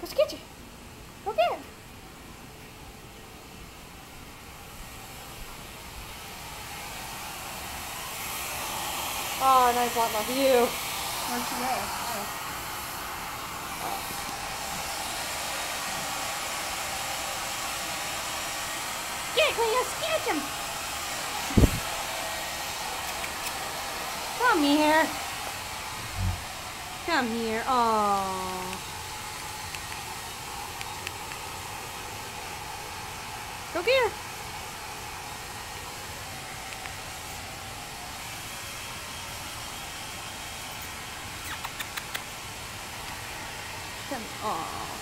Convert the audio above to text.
Go get you. Go get it. Oh, nice lot love you. Where'd she go? Oh. Get Cleo, catch him. Come here. Come here. Oh. Go get her. Come. Oh.